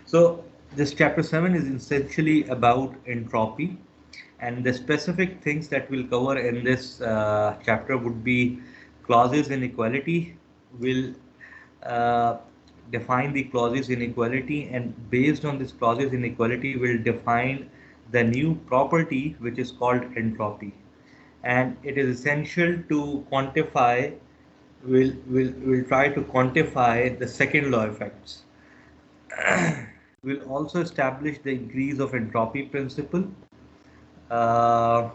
So this chapter 7 is essentially about entropy, and the specific things that we'll cover in this chapter would be clauses inequality. We'll uh, define the clauses inequality, and based on this clauses inequality, we'll define the new property which is called entropy. And it is essential to quantify. We'll try to quantify the second law effects. We'll also establish the increase of entropy principle. Uh,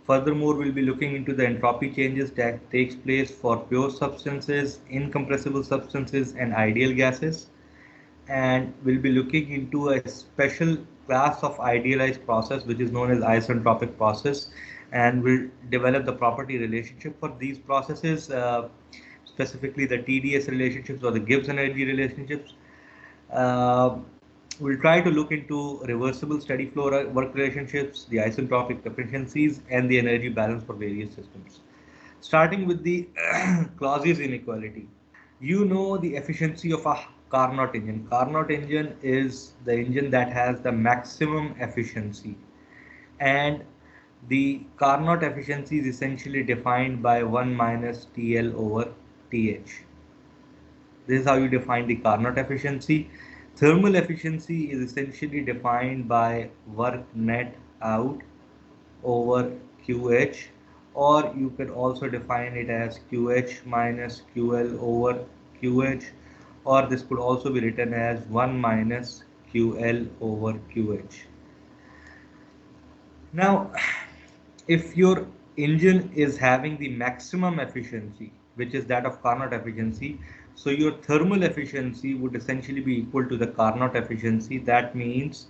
Furthermore, we'll be looking into the entropy changes that takes place for pure substances, incompressible substances, and ideal gases. And we'll be looking into a special class of idealized process which is known as isentropic process, and we'll develop the property relationship for these processes, specifically the TDS relationships or the Gibbs energy relationships. Uh, we'll try to look into reversible steady flow work relationships, the isentropic efficiencies, and the energy balance for various systems. Starting with the Clausius inequality. You know the efficiency of a Carnot engine. Carnot engine is the engine that has the maximum efficiency. And the Carnot efficiency is essentially defined by 1 minus TL over TH. This is how you define the Carnot efficiency. Thermal efficiency is essentially defined by work net out over QH, or you could also define it as QH minus QL over QH, or this could also be written as 1 minus QL over QH. Now, if your engine is having the maximum efficiency, which is that of Carnot efficiency, so your thermal efficiency would essentially be equal to the Carnot efficiency. That means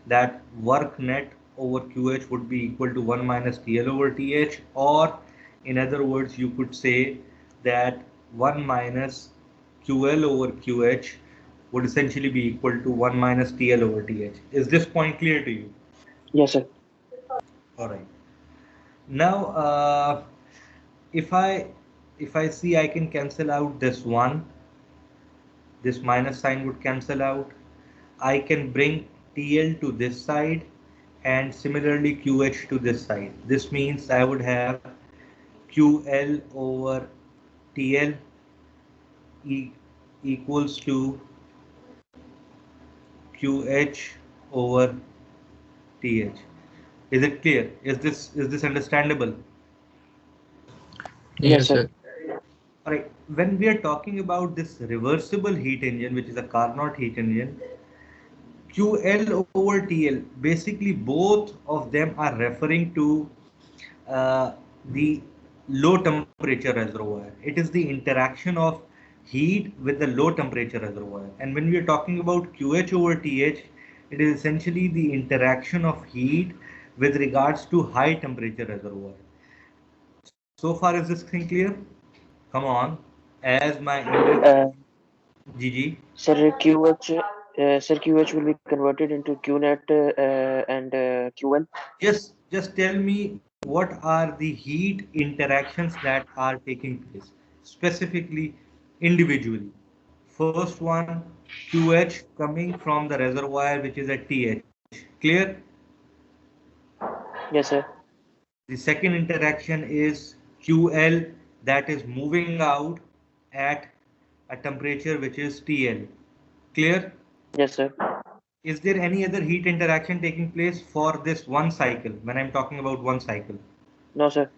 that work net over QH would be equal to 1 minus TL over TH, or in other words, you could say that 1 minus QL over QH would essentially be equal to 1 minus TL over TH. Is this point clear to you? Yes, sir. All right. Now, if I if I see, I can cancel out this one. This minus sign would cancel out. I can bring TL to this side and similarly QH to this side. This means I would have QL over TL e equals to QH over TH. Is it clear? Is this understandable? Yes, Yes, sir. sir. All right. When we are talking about this reversible heat engine, which is a Carnot heat engine, QL over TL, basically both of them are referring to the low temperature reservoir. It is the interaction of heat with the low temperature reservoir. And when we are talking about QH over TH, it is essentially the interaction of heat with regards to high temperature reservoir. So far, is this thing clear? Come on, as my Uh, GG. sir, QH will be converted into QNet and QL. Just tell me what are the heat interactions that are taking place, specifically, individually. First one, QH coming from the reservoir, which is at TH. Clear? Yes, sir. The second interaction is QL that is moving out at a temperature which is TL. Clear? Yes, sir. Is there any other heat interaction taking place for this one cycle when I'm talking about one cycle? No, sir.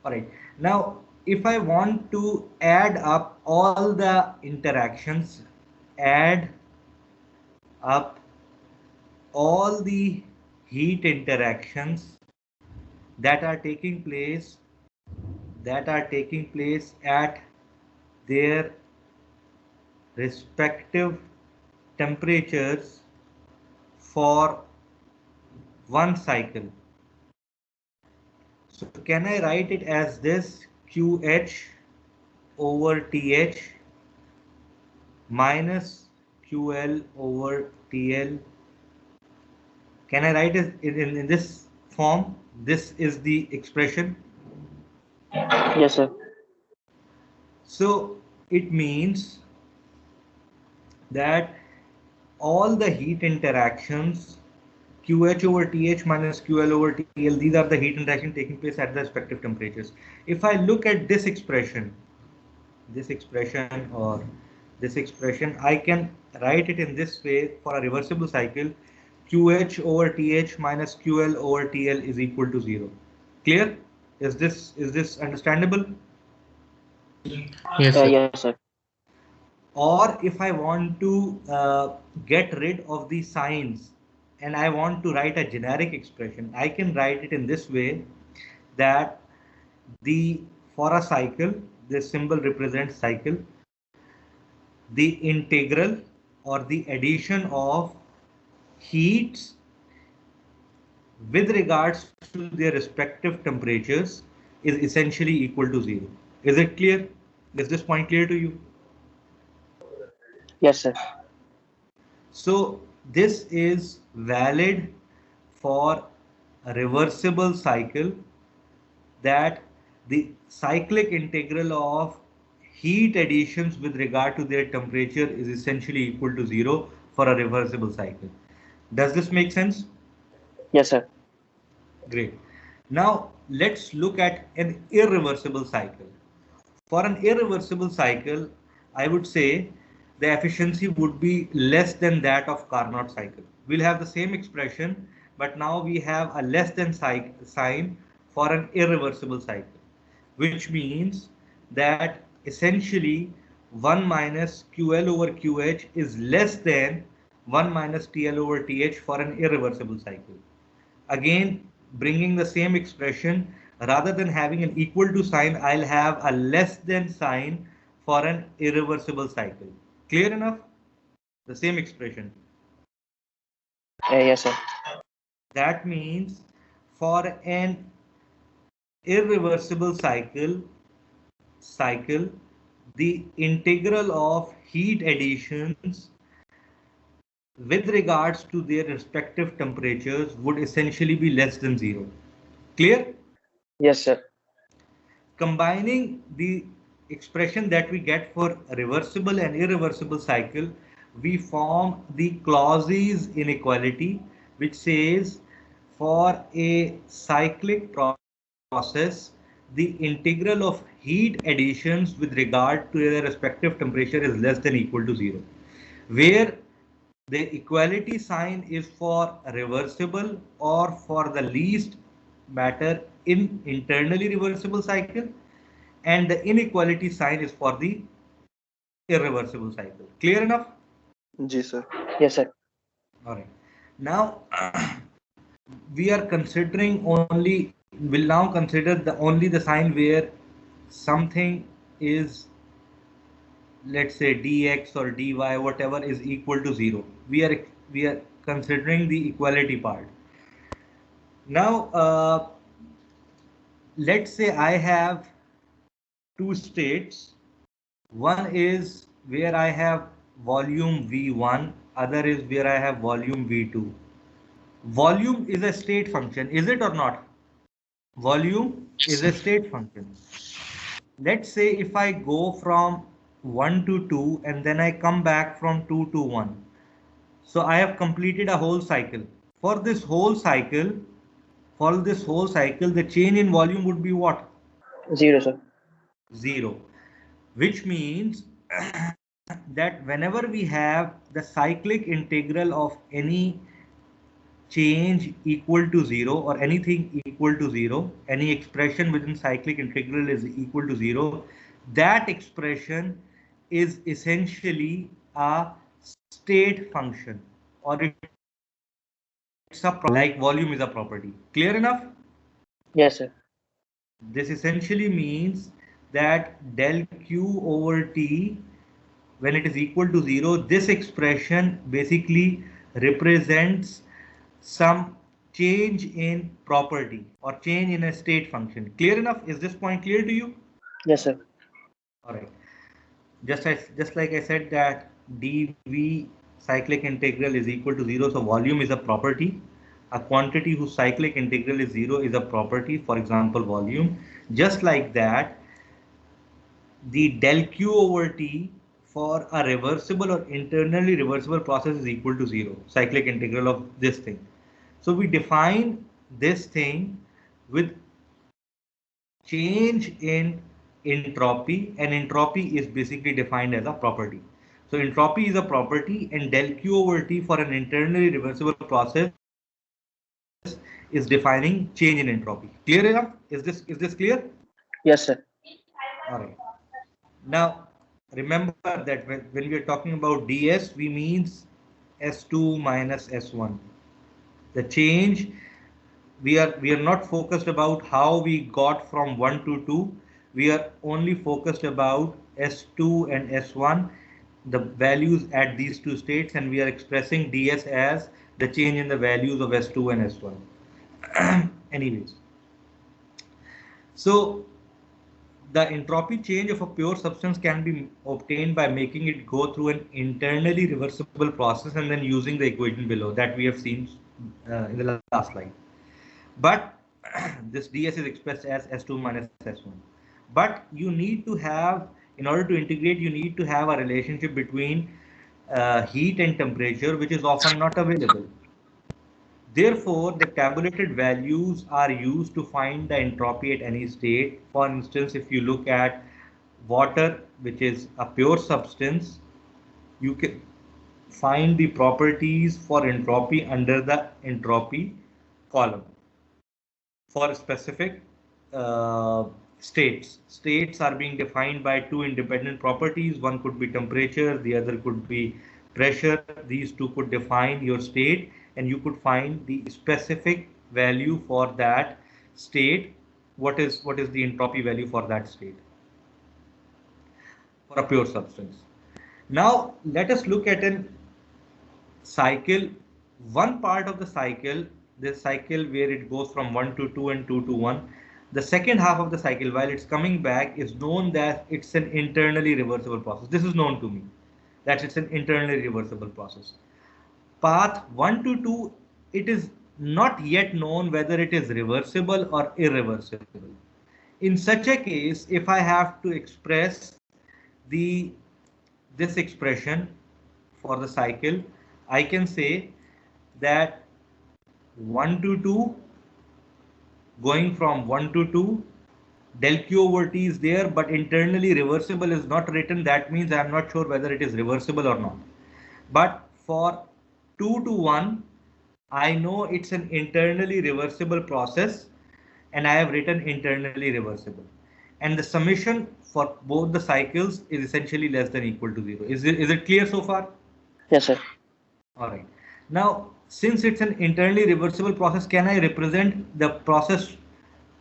All right. Now, if I want to add up all the interactions, add up all the heat interactions that are taking place at their respective temperatures for one cycle. So can I write it as this QH over TH minus QL over TL? Can I write it in this form? This is the expression. Yes, sir. So it means that all the heat interactions QH over TH minus QL over TL, these are the heat interactions taking place at the respective temperatures. If I look at this expression or this expression, I can write it in this way for a reversible cycle. QH over TH minus QL over TL is equal to 0. Clear? Is this understandable? Yes, sir. Yes, sir. Or if I want to get rid of the signs and I want to write a generic expression, I can write it in this way, that the for a cycle, this symbol represents cycle, the integral or the addition of heats with regards to their respective temperatures is essentially equal to 0. Is it clear? Is this point clear to you? Yes, sir. So this is valid for a reversible cycle, that the cyclic integral of heat additions with regard to their temperature is essentially equal to 0 for a reversible cycle. Does this make sense? Yes, sir. Great. Now let's look at an irreversible cycle. For an irreversible cycle, I would say the efficiency would be less than that of Carnot cycle. We'll have the same expression, but now we have a less than sign for an irreversible cycle, which means that essentially 1 minus QL over QH is less than 1 minus TL over TH for an irreversible cycle. Again, bringing the same expression, rather than having an equal to sign, I'll have a less than sign for an irreversible cycle. Clear enough? The same expression. Yes, sir. That means for an irreversible cycle, the integral of heat additions with regards to their respective temperatures would essentially be less than 0. Clear? Yes, sir. Combining the expression that we get for reversible and irreversible cycle, we form the Clausius inequality, which says for a cyclic process, the integral of heat additions with regard to their respective temperature is less than equal to 0, where the equality sign is for reversible or for the least matter in internally reversible cycle, and the inequality sign is for the irreversible cycle. Clear enough? जी sir. Yes, sir. All right. Now we are considering only, will now consider the only the sign where something is, let's say dx or dy, whatever, is equal to 0. We are considering the equality part. Now let's say I have two states. One is where I have volume V1, other is where I have volume V2. Volume is a state function, is it or not? Volume Yes, is a sir. state function. Let's say if I go from 1 to 2 and then I come back from 2 to 1. So I have completed a whole cycle. For this whole cycle, the change in volume would be what? 0, sir. 0. Which means that whenever we have the cyclic integral of any change equal to 0 or anything equal to 0, any expression within cyclic integral is equal to 0, that expression is essentially a state function, or it's a property, like volume is a property. Clear enough? Yes, sir. This essentially means that del q over t, when it is equal to 0, this expression basically represents some change in property or change in a state function. Clear enough? Is this point clear to you? Yes, sir. All right. Just like I said that dv cyclic integral is equal to 0, so volume is a property. A quantity whose cyclic integral is 0 is a property, for example volume. Just like that, the del Q over T for a reversible or internally reversible process is equal to 0, cyclic integral of this thing. So we define this thing with change in entropy, and entropy is basically defined as a property. So entropy is a property, and del Q over T for an internally reversible process is defining change in entropy. Clear enough? Is this clear? Yes, sir. All right. Now remember that when we are talking about ds, we means S2 minus S1. The change, we are not focused about how we got from 1 to 2. We are only focused about S2 and S1, the values at these two states, and we are expressing ds as the change in the values of S2 and S1. Anyways, so the entropy change of a pure substance can be obtained by making it go through an internally reversible process and then using the equation below that we have seen in the last slide. But this ds is expressed as S2 minus S1. But you need to have, in order to integrate, you need to have a relationship between heat and temperature, which is often not available. Therefore, the tabulated values are used to find the entropy at any state. For instance, if you look at water, which is a pure substance, you can find the properties for entropy under the entropy column for specific uh, states. States are being defined by two independent properties. One could be temperature, the other could be pressure. These two could define your state, and you could find the specific value for that state. What is the entropy value for that state for a pure substance? Now let us look at an cycle, one part of the cycle, this cycle where it goes from 1 to 2 and 2 to 1. The second half of the cycle, while it's coming back, is known that it's an internally reversible process. This is known to me, that it's an internally reversible process. Path 1 to 2, it is not yet known whether it is reversible or irreversible. In such a case, if I have to express the this expression for the cycle, I can say that 1 to 2, going from 1 to 2, del Q over T is there, but internally reversible is not written. That means I am not sure whether it is reversible or not. But for 2 to 1, I know it's an internally reversible process, and I have written internally reversible. And the summation for both the cycles is essentially less than equal to 0. Is it clear so far? Yes, sir. All right. Now, since it's an internally reversible process, can I represent the process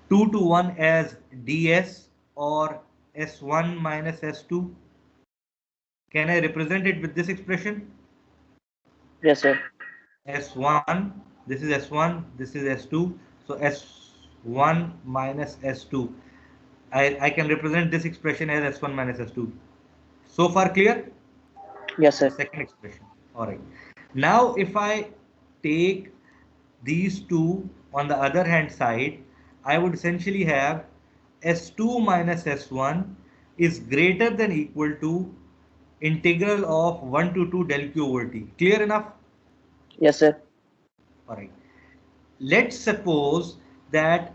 2 to 1 as ds or S1 minus S2? Can I represent it with this expression? Yes, sir. S1, this is S1, this is S2. So S1 minus S2. I can represent this expression as S1 minus S2. So far clear? Yes, The sir. second expression. All right. Now, if I take these two on the other hand side, I would essentially have S2 minus S1 is greater than equal to integral of 1 to 2 del Q over T. Clear enough? Yes, sir. All right. Let's suppose that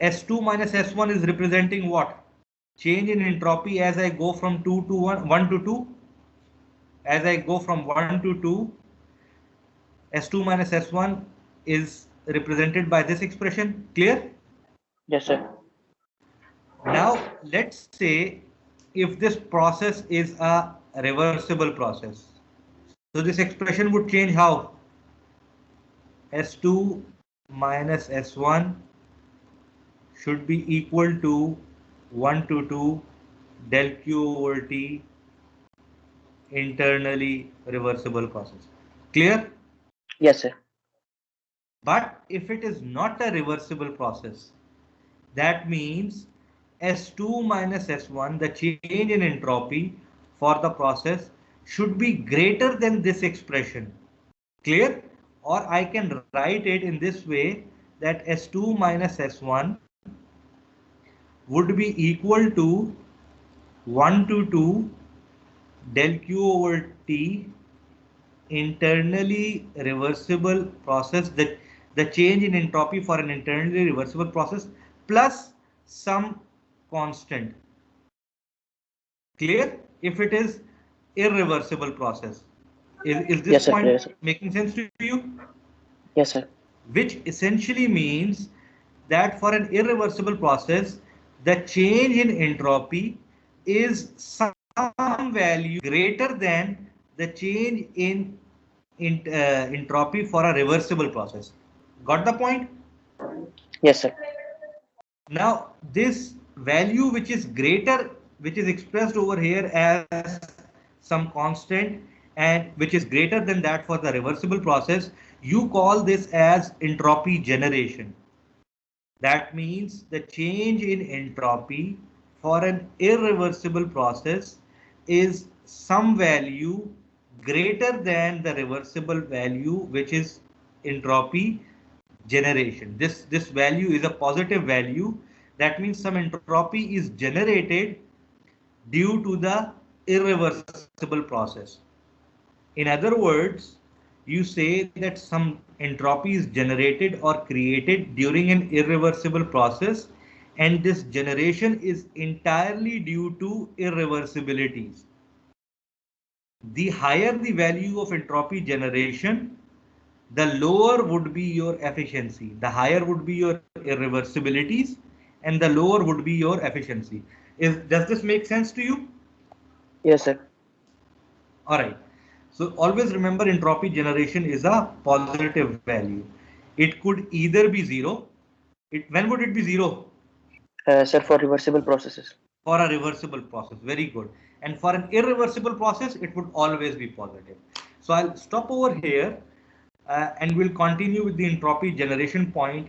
S2 minus S1 is representing what? Change in entropy as I go from 2 to 1, 1 to 2. As I go from 1 to 2, S2 minus S1 is represented by this expression. Clear? Yes, sir. Now, let's say if this process is a reversible process. So this expression would change how? S2 minus S1 should be equal to 1 to 2 del Q over T internally reversible process. Clear? Yes, sir. But if it is not a reversible process, that means S2 minus S1, the change in entropy for the process should be greater than this expression. Clear? Or I can write it in this way that S2 minus S1 would be equal to 1 to 2 del Q over T internally reversible process, that the change in entropy for an internally reversible process plus some constant. Clear? If it is irreversible process. Is this Yes, sir. point Yes, sir. making sense to you? Yes, sir. Which essentially means that for an irreversible process, the change in entropy is some value greater than the change in entropy for a reversible process. Got the point? Yes, sir. Now, this value which is greater, which is expressed over here as some constant and which is greater than that for the reversible process, you call this as entropy generation. That means the change in entropy for an irreversible process is some value greater than the reversible value, which is entropy generation. This value is a positive value. That means some entropy is generated due to the irreversible process. In other words, you say that some entropy is generated or created during an irreversible process, and this generation is entirely due to irreversibilities. The higher the value of entropy generation, the lower would be your efficiency. The higher would be your irreversibilities, and the lower would be your efficiency. Does this make sense to you? Yes, sir. All right. So always remember entropy generation is a positive value. It could either be zero. When would it be zero? Sir, for reversible processes. For a reversible process. Very good. And for an irreversible process, it would always be positive. So I'll stop over here and we'll continue with the entropy generation point